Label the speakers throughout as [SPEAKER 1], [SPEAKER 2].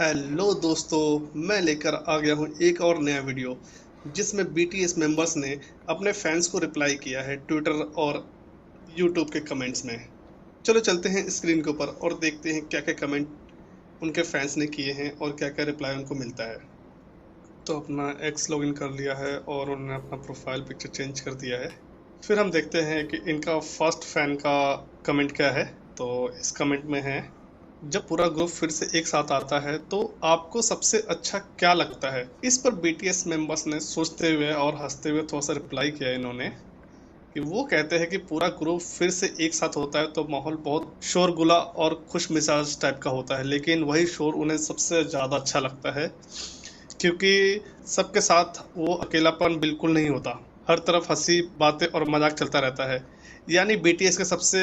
[SPEAKER 1] Hello दोस्तों, मैं लेकर आ गया हूँ एक और नया वीडियो जिसमें बीटीएस मेंबर्स ने अपने फैंस को रिप्लाई किया है ट्विटर और यूट्यूब के कमेंट्स में। चलो चलते हैं स्क्रीन के ऊपर और देखते हैं क्या क्या कमेंट उनके फैंस ने किए हैं और क्या क्या रिप्लाई उनको मिलता है। तो अपना एक्स लॉगिन कर लिया है और उन्होंने अपना प्रोफाइल पिक्चर चेंज कर दिया है। फिर हम देखते हैं कि इनका फर्स्ट फैन का कमेंट क्या है। तो इस कमेंट में है, जब पूरा ग्रुप फिर से एक साथ आता है तो आपको सबसे अच्छा क्या लगता है। इस पर बीटीएस मेंबर्स ने सोचते हुए और हंसते हुए थोड़ा सा रिप्लाई किया इन्होंने कि वो कहते हैं कि पूरा ग्रुप फिर से एक साथ होता है तो माहौल बहुत शोरगुला और खुश मिजाज टाइप का होता है, लेकिन वही शोर उन्हें सबसे ज़्यादा अच्छा लगता है क्योंकि सबके साथ वो अकेलापन बिल्कुल नहीं होता। हर तरफ हंसी बातें और मजाक चलता रहता है। यानी बीटीएस का सबसे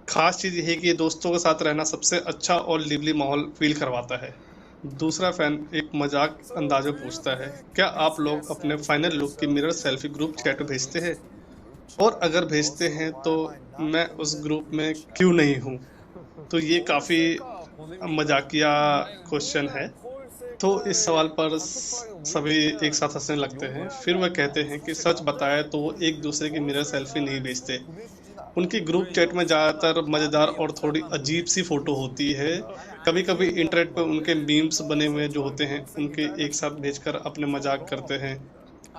[SPEAKER 1] खास चीज़ यही है कि ये दोस्तों के साथ रहना सबसे अच्छा और लिवली माहौल फील करवाता है। दूसरा फैन एक मजाक अंदाज में पूछता है, क्या आप लोग अपने फाइनल लुक की मिरर सेल्फी ग्रुप चैट में भेजते हैं, और अगर भेजते हैं तो मैं उस ग्रुप में क्यों नहीं हूँ। तो ये काफ़ी मजाकिया क्वेश्चन है। तो इस सवाल पर सभी एक साथ हंसने लगते हैं। फिर वह कहते हैं कि सच बताया तो वो एक दूसरे की मिरर सेल्फी नहीं भेजते। उनकी ग्रुप चैट में ज़्यादातर मज़ेदार और थोड़ी अजीब सी फ़ोटो होती है। कभी कभी इंटरनेट पर उनके मीम्स बने हुए जो होते हैं उनके एक साथ भेजकर अपने मजाक करते हैं।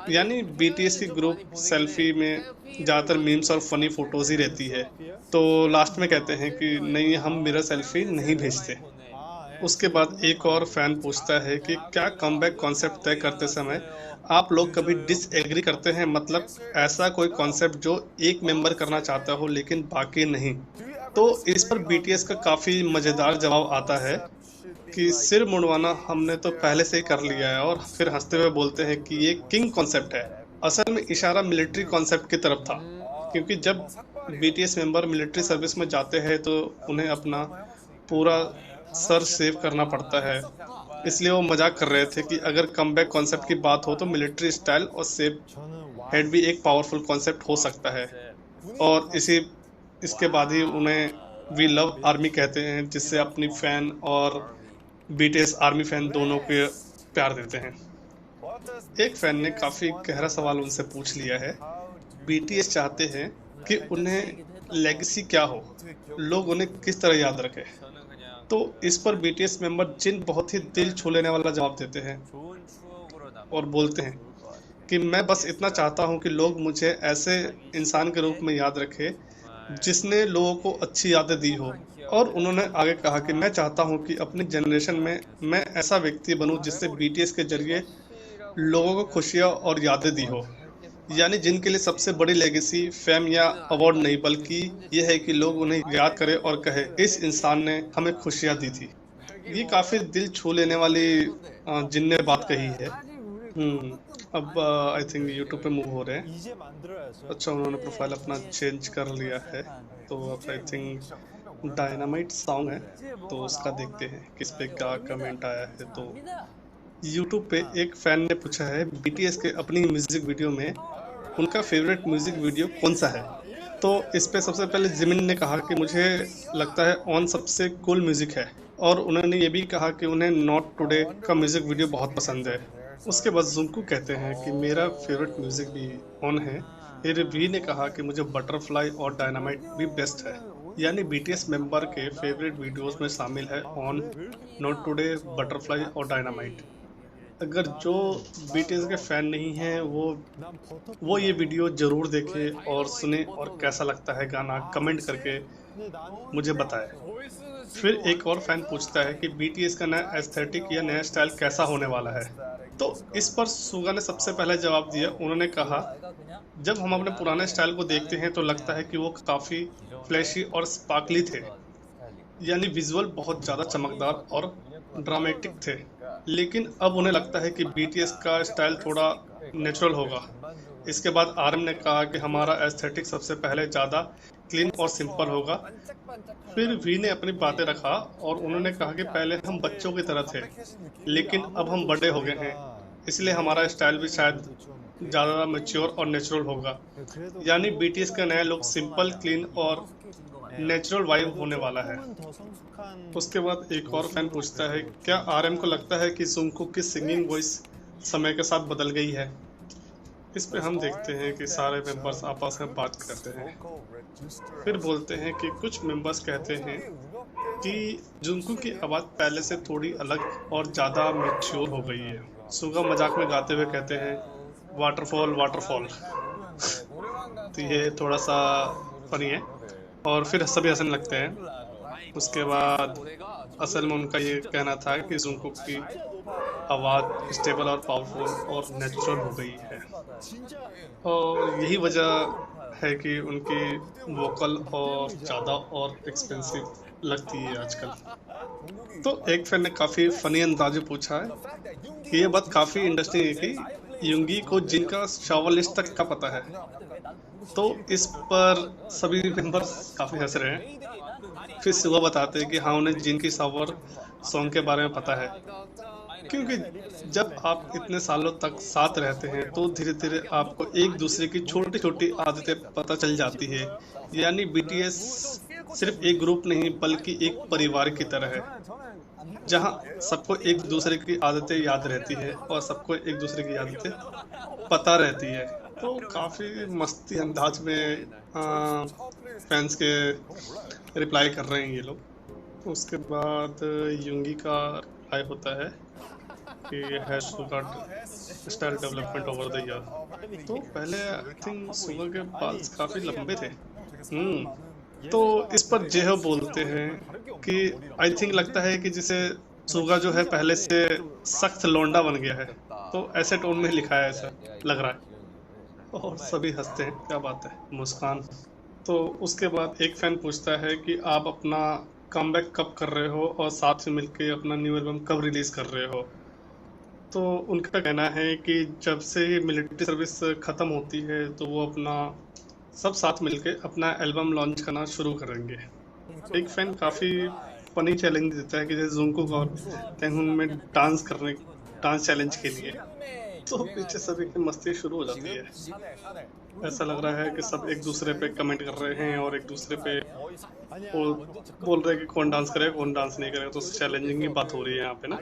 [SPEAKER 1] यानी बीटीएस की ग्रुप सेल्फी में ज़्यादातर मीम्स और फनी फ़ोटोज़ ही रहती है। तो लास्ट में कहते हैं कि नहीं, हम मिरर सेल्फी नहीं भेजते। उसके बाद एक और फैन पूछता है कि क्या कमबैक कॉन्सेप्ट तय करते समय आप लोग कभी डिसएग्री करते हैं, मतलब ऐसा कोई कॉन्सेप्ट जो एक मेंबर करना चाहता हो लेकिन बाकी नहीं। तो इस पर बीटीएस का काफ़ी मज़ेदार जवाब आता है कि सिर मुड़वाना हमने तो पहले से ही कर लिया है, और फिर हंसते हुए बोलते हैं कि ये किंग कॉन्सेप्ट है। असल में इशारा मिलिट्री कॉन्सेप्ट की तरफ था, क्योंकि जब बीटीएस मेंबर मिलिट्री सर्विस में जाते हैं तो उन्हें अपना पूरा सर सेव करना पड़ता है। इसलिए वो मजाक कर रहे थे कि अगर कमबैक कॉन्सेप्ट की बात हो तो मिलिट्री स्टाइल और सेव हेड भी एक पावरफुल कॉन्सेप्ट हो सकता है। और इसके बाद ही उन्हें वी लव आर्मी कहते हैं, जिससे अपनी फैन और बीटीएस आर्मी फैन दोनों के प्यार देते हैं। एक फैन ने काफ़ी गहरा सवाल उनसे पूछ लिया है। बीटीएस चाहते हैं कि उन्हें लेगेसी क्या हो, लोग उन्हें किस तरह याद रखें। तो इस पर बीटीएस मेंबर जिन बहुत ही दिल छू लेने वाला जवाब देते हैं और बोलते हैं कि मैं बस इतना चाहता हूं कि लोग मुझे ऐसे इंसान के रूप में याद रखें जिसने लोगों को अच्छी यादें दी हो। और उन्होंने आगे कहा कि मैं चाहता हूं कि अपनी जनरेशन में मैं ऐसा व्यक्ति बनूं जिससे बीटीएस के जरिए लोगों को खुशियां और यादें दी हो। यानी जिनके लिए सबसे बड़ी लेगेसी फेम या अवार्ड नहीं, बल्कि यह है कि लोग उन्हें याद करें और कहे इस इंसान ने हमें खुशियां दी थी। ये काफी दिल छू लेने वाली जिनने बात कही है। हम्म। अब आई थिंक यूट्यूब पे मूव हो रहे हैं। अच्छा, उन्होंने प्रोफाइल अपना चेंज कर लिया है। तो अब आई थिंक डायनामाइट सॉन्ग है, तो उसका देखते हैं किस पे क्या कमेंट आया है। तो यूट्यूब पे एक फैन ने पूछा है बीटीएस के अपनी म्यूजिक वीडियो में उनका फेवरेट म्यूजिक वीडियो कौन सा है। तो इस पे सबसे पहले जिमिन ने कहा कि मुझे लगता है ऑन सबसे कूल म्यूजिक है, और उन्होंने ये भी कहा कि उन्हें नॉट टुडे का म्यूजिक वीडियो बहुत पसंद है। उसके बाद जुंकू कहते हैं कि मेरा फेवरेट म्यूजिक भी ऑन है। फिर वी ने कहा कि मुझे बटरफ्लाई और डायनामाइट भी बेस्ट है। यानी बीटीएस मेंबर के फेवरेट वीडियोस में शामिल है ऑन, नॉट टुडे, बटरफ्लाई और डायनामाइट। अगर जो बीटीएस के फैन नहीं हैं वो ये वीडियो ज़रूर देखें और सुने, और कैसा लगता है गाना कमेंट करके मुझे बताएं। फिर एक और फैन पूछता है कि बीटीएस का नया एस्थेटिक या नया स्टाइल कैसा होने वाला है। तो इस पर सुगा ने सबसे पहले जवाब दिया। उन्होंने कहा, जब हम अपने पुराने स्टाइल को देखते हैं तो लगता है कि वो काफ़ी फ्लैशी और स्पार्कली थे। यानी विजुअल बहुत ज़्यादा चमकदार और ड्रामेटिक थे। लेकिन अब उन्हें लगता है कि बीटीएस का स्टाइल थोड़ा नेचुरल होगा। इसके बाद आर्म ने कहा कि हमारा एस्थेटिक सबसे पहले ज़्यादा क्लीन और सिंपल होगा। फिर वी ने अपनी बातें रखा और उन्होंने कहा कि पहले हम बच्चों की तरह थे, लेकिन अब हम बड़े हो गए हैं, इसलिए हमारा स्टाइल भी शायद ज़्यादा मैच्योर और नेचुरल होगा। यानी बीटीएस का नया लुक सिंपल, क्लीन और नेचुरल वाइब होने वाला है। उसके बाद एक और फैन पूछता है, क्या आरएम को लगता है कि जुंगकुक की सिंगिंग वॉइस समय के साथ बदल गई है? इस पे हम देखते हैं कि सारे मेंबर्स आपस में बात करते हैं, फिर बोलते हैं कि कुछ मेंबर्स कहते हैं कि जुंगकुक की आवाज़ पहले से थोड़ी अलग और ज़्यादा मैच्योर हो गई है। सुगा मजाक में गाते हुए कहते हैं, वाटरफॉल वाटरफॉल। तो ये थोड़ा सा फनी है और फिर सभी हंसने लगते हैं। उसके बाद असल में उनका ये कहना था कि जुंगकुक की आवाज़ स्टेबल और पावरफुल और नेचुरल हो गई है, और यही वजह है कि उनकी वोकल और ज़्यादा और एक्सपेंसिव लगती है आजकल। तो एक फैन ने काफ़ी फनी अंदाज में पूछा है कि ये बात काफ़ी इंटरेस्टिंग है कि युंगी को जिनका शावर लिस्ट तक का पता है। तो इस पर सभी मेंबर्स काफ़ी हंस रहे हैं। फिर सुबह बताते हैं कि हाँ, उन्हें जिनकी शावर सॉन्ग के बारे में पता है, क्योंकि जब आप इतने सालों तक साथ रहते हैं तो धीरे धीरे आपको एक दूसरे की छोटी छोटी आदतें पता चल जाती है। यानी बीटीएस सिर्फ एक ग्रुप नहीं बल्कि एक परिवार की तरह है, जहां सबको एक दूसरे की आदतें याद रहती है और सबको एक दूसरे की आदतें पता रहती है। तो काफ़ी मस्ती अंदाज में फैंस के रिप्लाई कर रहे हैं ये लोग। उसके बाद युंगी का रिप्लाई होता है कि has Suga style development over the year. तो पहले आई थिंक सुगा के बाल काफ़ी लंबे थे। तो इस पर जेह बोलते हैं कि आई थिंक लगता है कि जिसे सुगा जो है पहले से सख्त लौंडा बन गया है, तो ऐसे टोन में लिखा है, ऐसा लग रहा है। और सभी हंसते हैं, क्या बात है, मुस्कान। तो उसके बाद एक फैन पूछता है कि आप अपना कमबैक कब कर रहे हो और साथ में मिलके अपना न्यू एल्बम कब रिलीज कर रहे हो? तो उनका कहना है कि जब से मिलिट्री सर्विस ख़त्म होती है तो वो अपना सब साथ मिलके अपना एल्बम लॉन्च करना शुरू करेंगे। एक फैन काफ़ी फनी चैलेंज देता है कि जैसे जुंगकुक और टेंगहुन में डांस चैलेंज के लिए। तो पीछे सभी की मस्ती शुरू हो जाती है। ऐसा लग रहा है कि सब एक दूसरे पे कमेंट कर रहे हैं और एक दूसरे पे बोल रहे हैं कि कौन डांस करेगा कौन डांस नहीं करेगा। तो चैलेंजिंग की बात हो रही है यहाँ पे ना।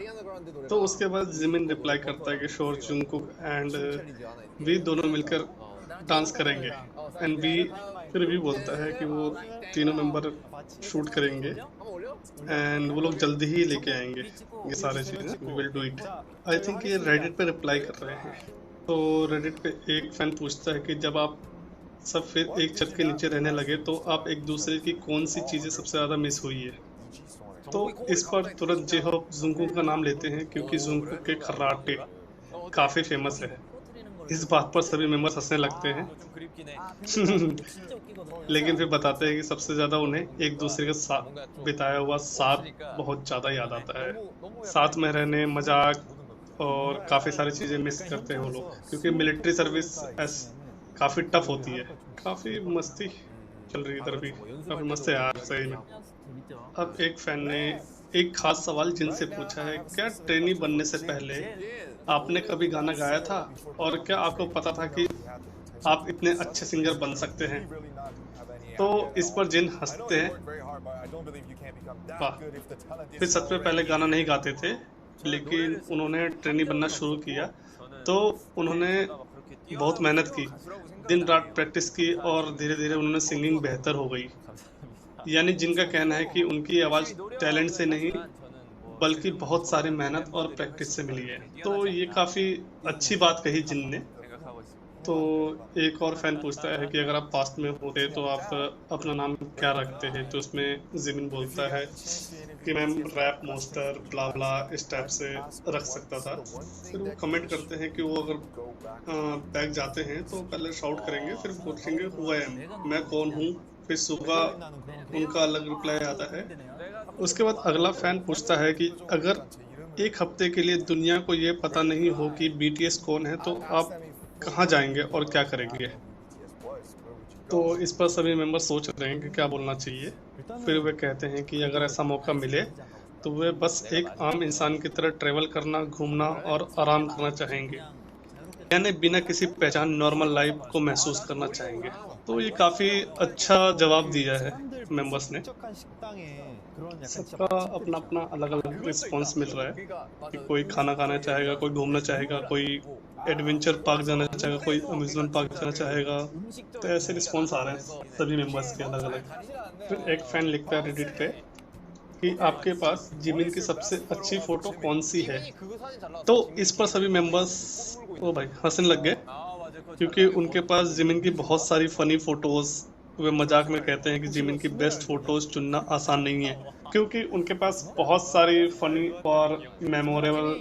[SPEAKER 1] तो उसके बाद जिमिन रिप्लाई करता है कि श्योर, जुंगकुक एंड वी दोनों मिलकर डांस करेंगे। एंड वी फिर भी बोलता है कि वो तीनों मेंबर शूट करेंगे एंड वो लोग जल्दी ही लेके आएंगे ये सारे चीज़ें, we will do it. I think ये रेडिट पे रिप्लाई कर रहे हैं। तो रेडिट पे एक फैन पूछता है कि जब आप सब फिर एक छत के नीचे रहने लगे तो आप एक दूसरे की कौन सी चीज़ें सबसे ज़्यादा मिस हुई है? तो इस पर तुरंत जेहोप जुंगकुक का नाम लेते हैं क्योंकि जुंगकुक के कराटे काफ़ी फेमस है। इस बात पर सभी मेंबर्स हंसने लगते हैं। लेकिन फिर बताते हैं कि सबसे ज़्यादा उन्हें एक दूसरे के साथ बिताया हुआ साथ बहुत ज़्यादा याद आता है। साथ में रहने, मजाक और काफ़ी सारी चीज़ें मिस करते हैं वो लोग, क्योंकि मिलिट्री सर्विस काफ़ी टफ होती है। काफ़ी मस्ती चल रही है इधर भी, काफ़ी मस्त है यार सही में। अब एक फैन ने एक खास सवाल जिनसे पूछा है, क्या ट्रेनी बनने से पहले आपने कभी गाना गाया था और क्या आपको पता था कि आप इतने अच्छे सिंगर बन सकते हैं? तो इस पर जिन हंसते हैं। वाह, फिर सच में पहले गाना नहीं गाते थे लेकिन उन्होंने ट्रेनी बनना शुरू किया तो उन्होंने बहुत मेहनत की, दिन रात प्रैक्टिस की और धीरे धीरे उन्होंने सिंगिंग बेहतर हो गई। यानी जिनका कहना है कि उनकी आवाज़ टैलेंट से नहीं बल्कि बहुत सारी मेहनत और प्रैक्टिस से मिली है। तो ये काफ़ी अच्छी बात कही जिन ने। तो एक और फैन पूछता है कि अगर आप पास्ट में होते तो आप अपना नाम क्या रखते हैं? तो उसमें जिमिन बोलता है कि मैं रैप मोस्टर ब्ला ब्ला इस टाइप से रख सकता था। फिर वो कमेंट करते हैं कि वो अगर बैग जाते हैं तो पहले शाउट करेंगे, फिर पूछेंगे हु आई एम, मैं कौन हूँ। फिर सुबह उनका अलग रिप्लाई आता है। उसके बाद अगला फैन पूछता है कि अगर एक हफ्ते के लिए दुनिया को ये पता नहीं हो कि बीटीएस कौन है तो आप कहाँ जाएंगे और क्या करेंगे? तो इस पर सभी मेंबर सोच रहे हैं कि क्या बोलना चाहिए। फिर वे कहते हैं कि अगर ऐसा मौका मिले तो वे बस एक आम इंसान की तरह ट्रैवल करना, घूमना और आराम करना चाहेंगे, यानी बिना किसी पहचान नॉर्मल लाइफ को महसूस करना चाहेंगे। तो ये काफ़ी अच्छा जवाब दिया है मेंबर्स ने। सबका अपना अपना अलग अलग रिस्पॉन्स मिल रहा है कि कोई खाना खाना चाहेगा, कोई घूमना चाहेगा, कोई एडवेंचर पार्क जाना चाहेगा, कोई अम्यूजमेंट पार्क जाना चाहेगा। तो ऐसे रिस्पॉन्स आ रहे हैं सभी मेंबर्स के अलग अलग। फिर एक फैन लिखता है रेडिट पे कि आपके पास जिमिन की सबसे अच्छी फोटो कौन सी है। तो इस पर सभी मेंबर्स ओ भाई हंसने लग गए, क्योंकि उनके पास जिमिन की बहुत सारी फनी फोटोज। वे मजाक में कहते हैं कि जिमिन की बेस्ट फोटोज चुनना आसान नहीं है, क्योंकि उनके पास बहुत सारी फनी और मेमोरेबल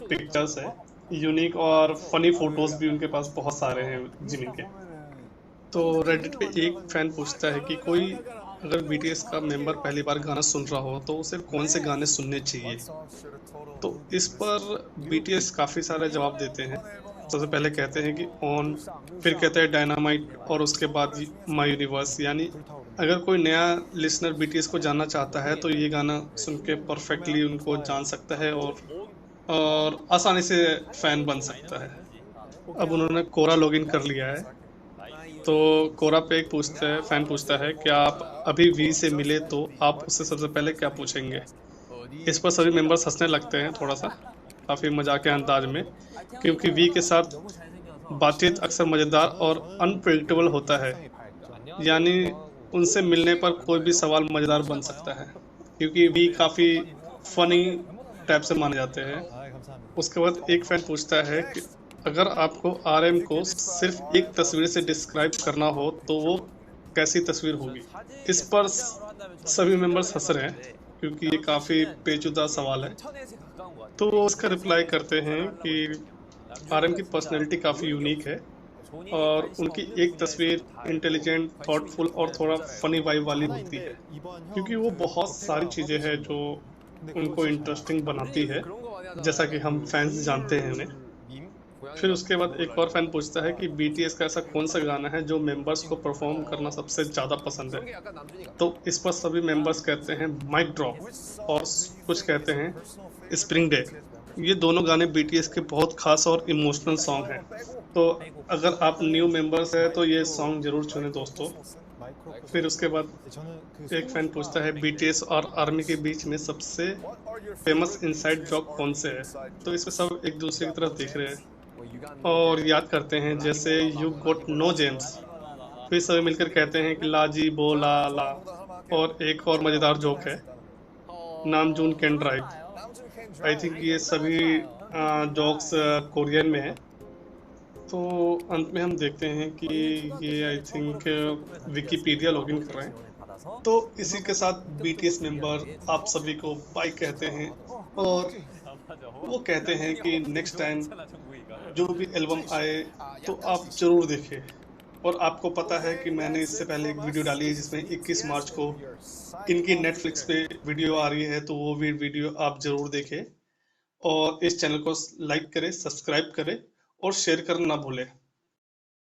[SPEAKER 1] पिक्चर्स है। यूनिक और फनी फोटोज भी उनके पास बहुत सारे हैं जिमिन के। तो रेडिट पे एक फैन पूछता है कि कोई अगर बीटीएस का मेंबर पहली बार गाना सुन रहा हो तो उसे कौन से गाने सुनने चाहिए। तो इस पर बीटीएस काफ़ी सारे जवाब देते हैं। सबसे पहले कहते हैं कि ऑन, फिर कहते हैं डायनामाइट, और उसके बाद माय यूनिवर्स। यानी अगर कोई नया लिसनर बीटीएस को जानना चाहता है तो ये गाना सुन के परफेक्टली उनको जान सकता है और आसानी से फैन बन सकता है। अब उन्होंने कोरा लॉगिन कर लिया है। तो कोरा पे एक फैन पूछता है क्या आप अभी वी से मिले तो आप उससे सबसे पहले क्या पूछेंगे। इस पर सभी मेंबर्स हंसने लगते हैं थोड़ा सा, काफ़ी मजाकिया अंदाज में, क्योंकि वी के साथ बातचीत अक्सर मज़ेदार और अनप्रेडिक्टेबल होता है। यानी उनसे मिलने पर कोई भी सवाल मज़ेदार बन सकता है, क्योंकि वी काफ़ी फनी टाइप से माने जाते हैं। उसके बाद एक फैन पूछता है कि अगर आपको आरएम को सिर्फ एक तस्वीर से डिस्क्राइब करना हो तो वो कैसी तस्वीर होगी। इस पर सभी मेंबर्स हंस रहे हैं, क्योंकि ये काफ़ी पेचीदा सवाल है। तो वो उसका रिप्लाई करते हैं कि आरएम की पर्सनैलिटी काफ़ी यूनिक है और उनकी एक तस्वीर इंटेलिजेंट, थॉटफुल और थोड़ा फनी वाइब वाली होती है, क्योंकि वो बहुत सारी चीज़ें हैं जो उनको इंटरेस्टिंग बनाती है, जैसा कि हम फैंस जानते हैं उन्हें। फिर उसके बाद एक और फैन पूछता है कि बीटीएस का ऐसा कौन सा गाना है जो मेंबर्स को परफॉर्म करना सबसे ज़्यादा पसंद है। तो इस पर सभी मेंबर्स कहते हैं माइक ड्रॉप, और कुछ कहते हैं स्प्रिंग डे। ये दोनों गाने बीटीएस के बहुत खास और इमोशनल सॉन्ग हैं। तो अगर आप न्यू मेंबर्स हैं तो ये सॉन्ग जरूर चुनें दोस्तों। फिर उसके बाद एक फैन पूछता है बीटीएस और आर्मी के बीच में सबसे फेमस इनसाइड जॉक कौन से है। तो इसमें सब एक दूसरे की तरफ देख रहे हैं और याद करते हैं, जैसे यू गोट नो जेम्स। फिर सभी मिलकर कहते हैं कि ला जी बो ला ला। और एक और मज़ेदार जोक है, नाम जून कैन ड्राइव। आई थिंक ये सभी जोक्स कोरियन में है। तो अंत में हम देखते हैं कि ये आई थिंक विकिपीडिया लॉगिन कर रहे हैं। तो इसी के साथ बीटीएस मेंबर आप सभी को बाय कहते हैं और वो कहते हैं कि नेक्स्ट टाइम जो भी एल्बम आए तो आप जरूर देखें। और आपको पता है कि मैंने इससे पहले एक वीडियो डाली है जिसमें 21 मार्च को इनकी नेटफ्लिक्स पे वीडियो आ रही है, तो वो भी वीडियो आप जरूर देखें और इस चैनल को लाइक करें, सब्सक्राइब करें और शेयर करना ना भूलें।